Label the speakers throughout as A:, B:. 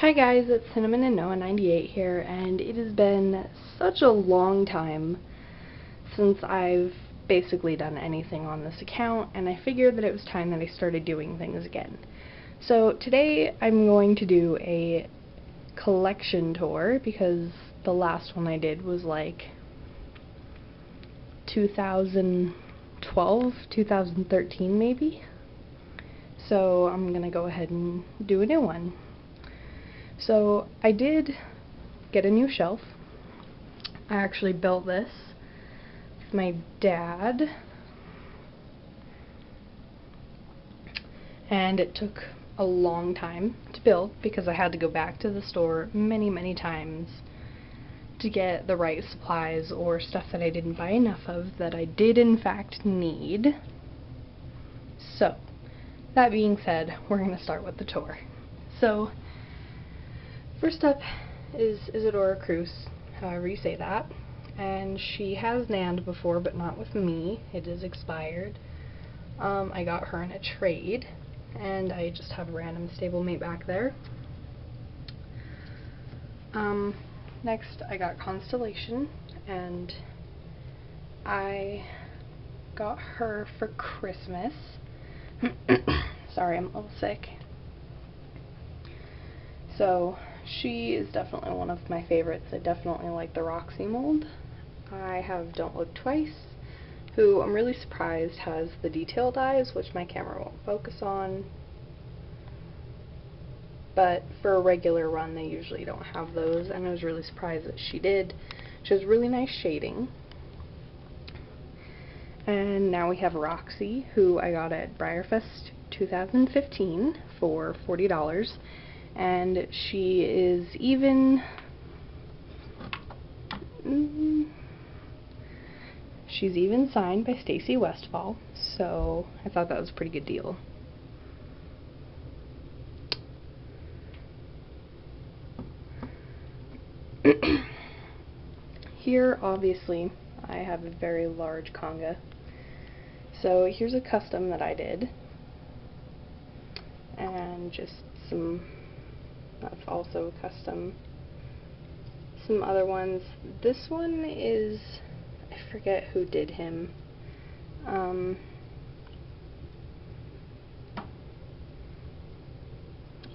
A: Hi guys, it's Cinnamon and Noah 98 here, and it has been such a long time since I've basically done anything on this account, and I figured that it was time that I started doing things again. So today I'm going to do a collection tour, because the last one I did was like 2012, 2013 maybe. So I'm gonna go ahead and do a new one. So I did get a new shelf. I actually built this with my dad, and it took a long time to build because I had to go back to the store many times to get the right supplies or stuff that I didn't buy enough of that I did in fact need. So that being said, we're going to start with the tour. So first up is Isadora Cruz, however you say that, and she has nanned before, but not with me. It is expired. I got her in a trade, and I just have a random stablemate back there. Next I got Constellation, and I got her for Christmas. Sorry, I'm a little sick. So she is definitely one of my favorites. I definitely like the Roxy mold. I have Don't Look Twice, who I'm really surprised has the detailed eyes, which my camera won't focus on. But for a regular run, they usually don't have those, and I was really surprised that she did. She has really nice shading. And now we have Roxy, who I got at Breyer 2015 for $40. And she is even she's even signed by Stacy Westfall, so I thought that was a pretty good deal. Here, obviously, I have a very large conga. So here's a custom that I did, and just some, that's also a custom. Some other ones. This one is, I forget who did him.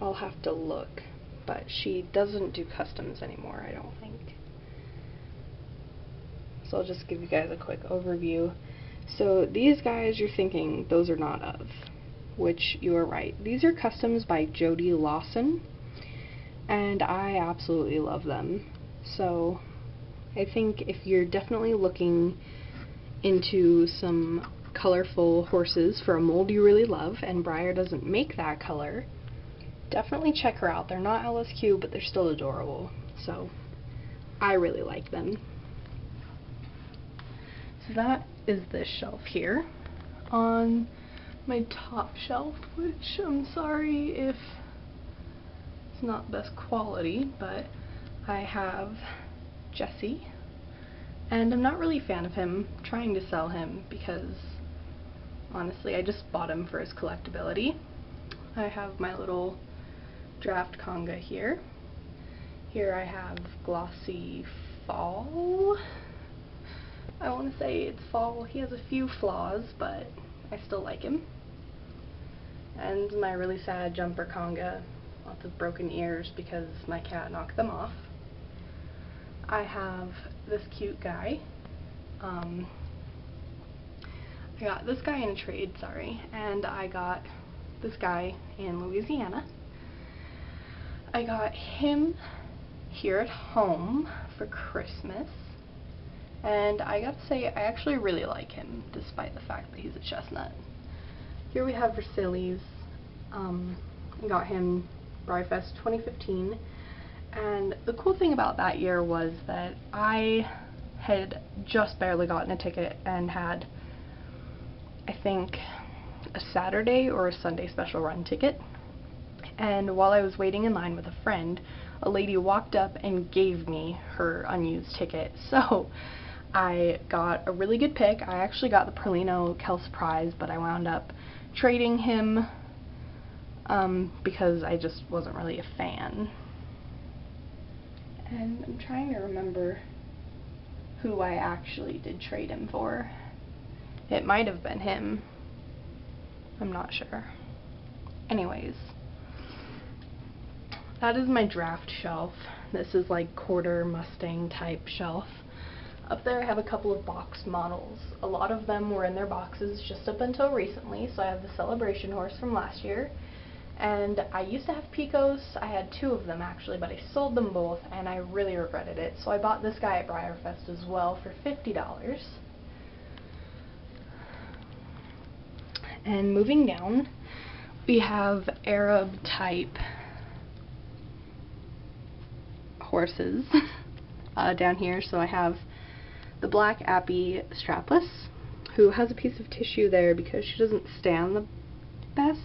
A: I'll have to look, but she doesn't do customs anymore, I don't think. So I'll just give you guys a quick overview. So these guys, you're thinking those are not of, which you are right. These are customs by Jody Lawson, and I absolutely love them. So I think if you're definitely looking into some colorful horses for a mold you really love, and Breyer doesn't make that color, definitely check her out. They're not LSQ, but they're still adorable. So I really like them. So that is this shelf here. On my top shelf, which I'm sorry if it's not the best quality, but I have Jesse, and I'm not really a fan of him. I'm trying to sell him because honestly I just bought him for his collectability. I have my little draft conga here. Here I have Glossy Fall. I want to say it's fall. He has a few flaws, but I still like him. And my really sad jumper conga, lots of broken ears because my cat knocked them off. I have this cute guy. I got this guy in a trade, sorry, and I got this guy in Louisiana. I got him here at home for Christmas. And I gotta say, I actually really like him, despite the fact that he's a chestnut. Here we have Versailles. I got him Bryfest 2015. And the cool thing about that year was that I had just barely gotten a ticket and had, I think, a Saturday or a Sunday special run ticket. And while I was waiting in line with a friend, a lady walked up and gave me her unused ticket. So I got a really good pick. I actually got the Perlino Kel Surprise, but I wound up trading him because I just wasn't really a fan. And I'm trying to remember who I actually did trade him for. It might have been him. I'm not sure. Anyways, that is my draft shelf. This is like quarter Mustang type shelf. Up there I have a couple of box models. A lot of them were in their boxes just up until recently, so I have the Celebration horse from last year. And I used to have Picos. I had 2 of them actually, but I sold them both and I really regretted it. So I bought this guy at Breyer Fest as well for $50. And moving down, we have Arab type horses down here. So I have the black Appy strapless, who has a piece of tissue there because she doesn't stand the best.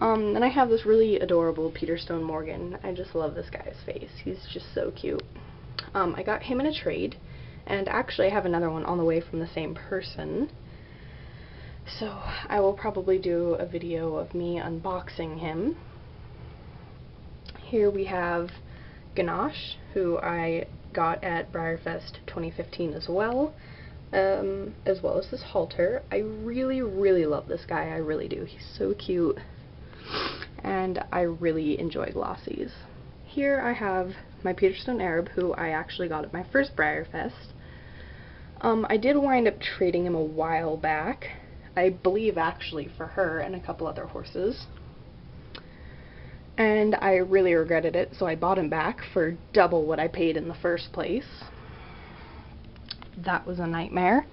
A: And I have this really adorable Peter Stone Morgan. I just love this guy's face. He's just so cute. I got him in a trade, and actually I have another one on the way from the same person. So I will probably do a video of me unboxing him. Here we have Ganache, who I got at Breyer Fest 2015 as well as this halter. I really, really love this guy. I really do. He's so cute. And I really enjoy glossies. Here I have my Peter Stone Arab, who I actually got at my first Breyer Fest. I did wind up trading him a while back, I believe actually for her and a couple other horses. And I really regretted it, so I bought him back for double what I paid in the first place. That was a nightmare.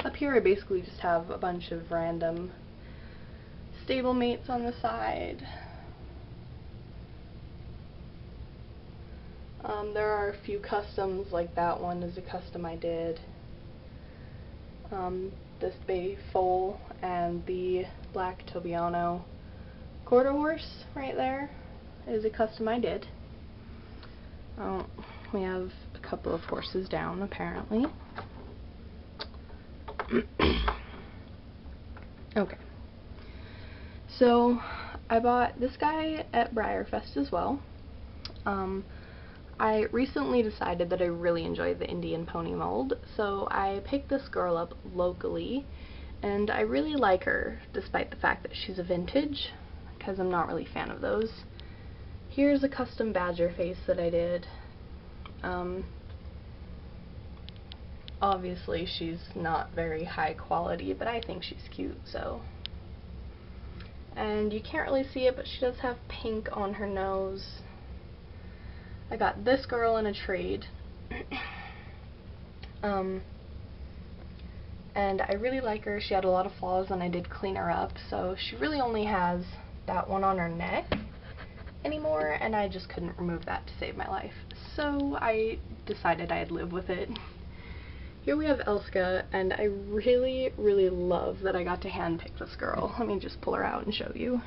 A: Up here I basically just have a bunch of random stablemates on the side. There are a few customs, like that one is a custom I did. This bay foal and the black Tobiano quarter horse right there is a custom I did. We have a couple of horses down apparently. Okay, so I bought this guy at Breyer Fest as well. I recently decided that I really enjoy the Indian pony mold, so I picked this girl up locally, and I really like her despite the fact that she's a vintage, because I'm not really a fan of those. Here's a custom badger face that I did. Obviously she's not very high quality, but I think she's cute, so. And you can't really see it, but she does have pink on her nose. I got this girl in a trade. And I really like her. She had a lot of flaws and I did clean her up, so she really only has that one on her neck anymore, and I just couldn't remove that to save my life. So I decided I'd live with it. Here we have Elska, and I really, really love that I got to handpick this girl. Let me just pull her out and show you.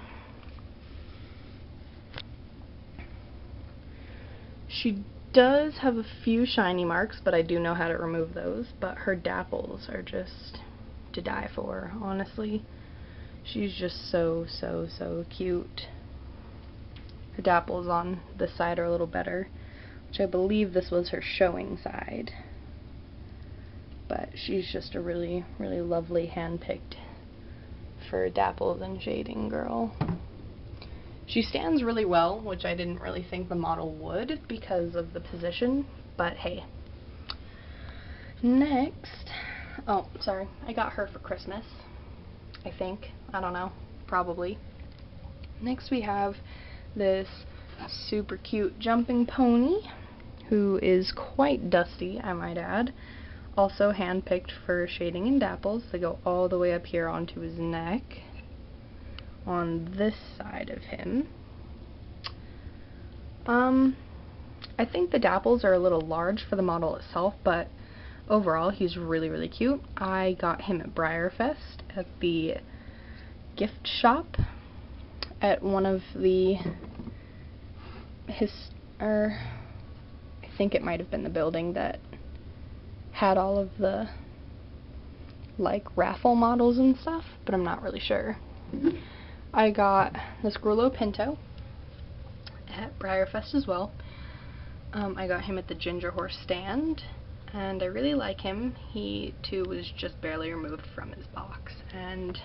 A: She does have a few shiny marks, but I do know how to remove those, but her dapples are just to die for, honestly. She's just so, so, so cute. Her dapples on this side are a little better, which I believe this was her showing side. But she's just a really, really lovely hand-picked for dapples and shading girl. She stands really well, which I didn't really think the model would because of the position, but hey. Next, oh, sorry, I got her for Christmas, I think. I don't know, probably. Next we have this super cute jumping pony, who is quite dusty, I might add. Also hand-picked for shading and dapples. They go all the way up here onto his neck on this side of him. I think the dapples are a little large for the model itself, but overall he's really, really cute. I got him at Breyer Fest at the gift shop at one of the I think it might have been the building that had all of the like raffle models and stuff, but I'm not really sure. I got this Grullo Pinto, Breyerfest as well. I got him at the Ginger Horse stand, and I really like him. He too was just barely removed from his box, and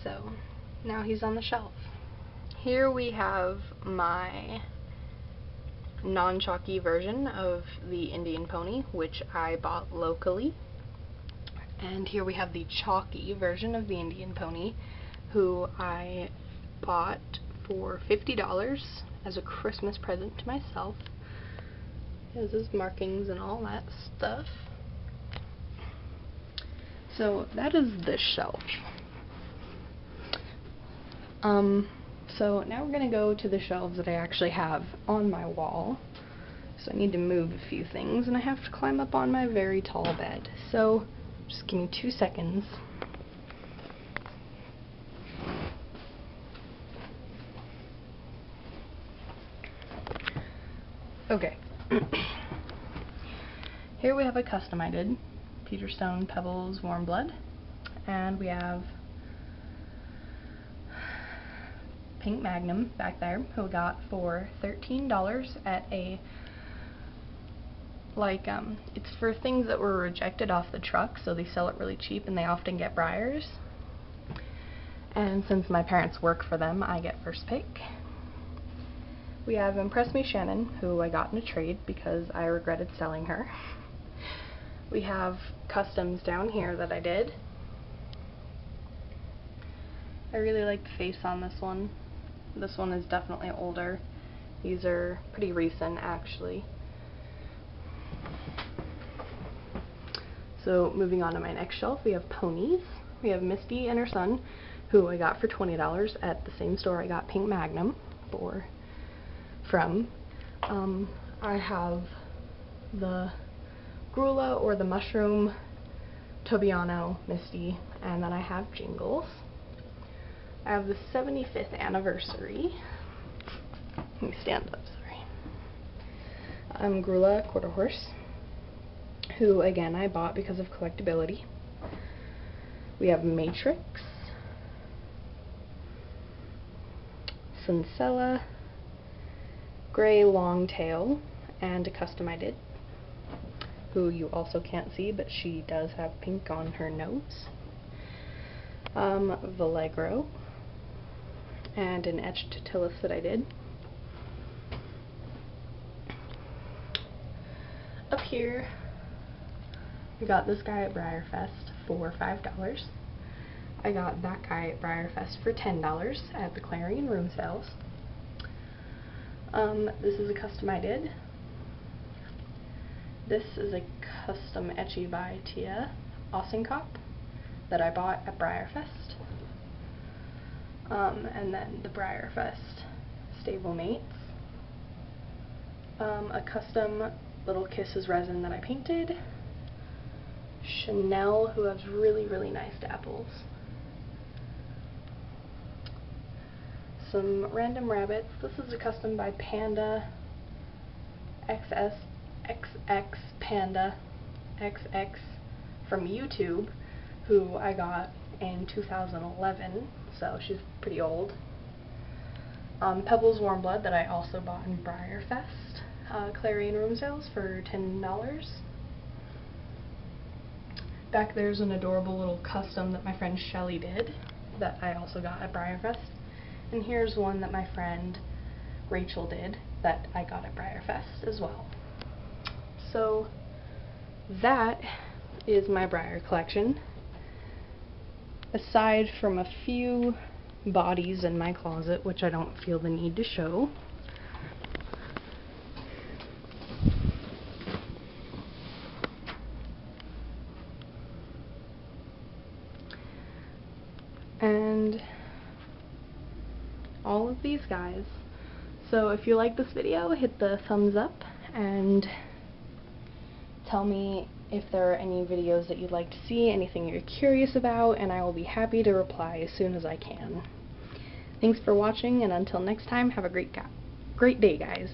A: so now he's on the shelf. Here we have my non-chalky version of the Indian pony, which I bought locally. And here we have the chalky version of the Indian pony, who I bought for $50 as a Christmas present to myself. He has his markings and all that stuff. So that is this shelf. So now we're going to go to the shelves that I actually have on my wall. So I need to move a few things, and I have to climb up on my very tall bed. So just give me 2 seconds. Okay. Here we have a custom I did, Peterstone Pebbles Warm Blood, and we have Pink Magnum back there, who we got for $13 at a, it's for things that were rejected off the truck, so they sell it really cheap and they often get Breyers. And since my parents work for them, I get first pick. We have Impress Me Shannon, who I got in a trade because I regretted selling her. We have customs down here that I did. I really like the face on this one. This one is definitely older. These are pretty recent, actually. So moving on to my next shelf, we have Ponies. We have Misty and her son, who I got for $20 at the same store I got Pink Magnum from. I have the Grula or the Mushroom Tobiano Misty, and then I have Jingles. I have the 75th anniversary. Let me stand up, sorry. Grula Quarter Horse, who again I bought because of collectability. We have Matrix, Cincella, Gray Longtail, and a custom I did, who you also can't see, but she does have pink on her nose. Vallegro, and an etched Tillis that I did. Up here, we got this guy at Breyerfest for $5. I got that guy at Breyerfest for $10 at the Clarion Room Sales. This is a custom I did. This is a custom etchy by Tia Ossenkop that I bought at Breyerfest. And then the Breyerfest stablemates. A custom Little Kisses resin that I painted. Chanel, who has really, really nice dapples. Some random rabbits. This is a custom by Panda XX Panda XX from YouTube, who I got in 2011, so she's pretty old. Pebbles Warm Blood that I also bought in Breyerfest, Clarion Room Sales for $10. Back there's an adorable little custom that my friend Shelly did that I also got at Breyerfest. And here's one that my friend Rachel did that I got at Breyerfest as well. So that is my Breyer collection. Aside from a few bodies in my closet, which I don't feel the need to show. And all of these guys. So if you like this video, hit the thumbs up and tell me if there are any videos that you'd like to see, anything you're curious about, and I will be happy to reply as soon as I can. Thanks for watching, and until next time, have a great day, guys.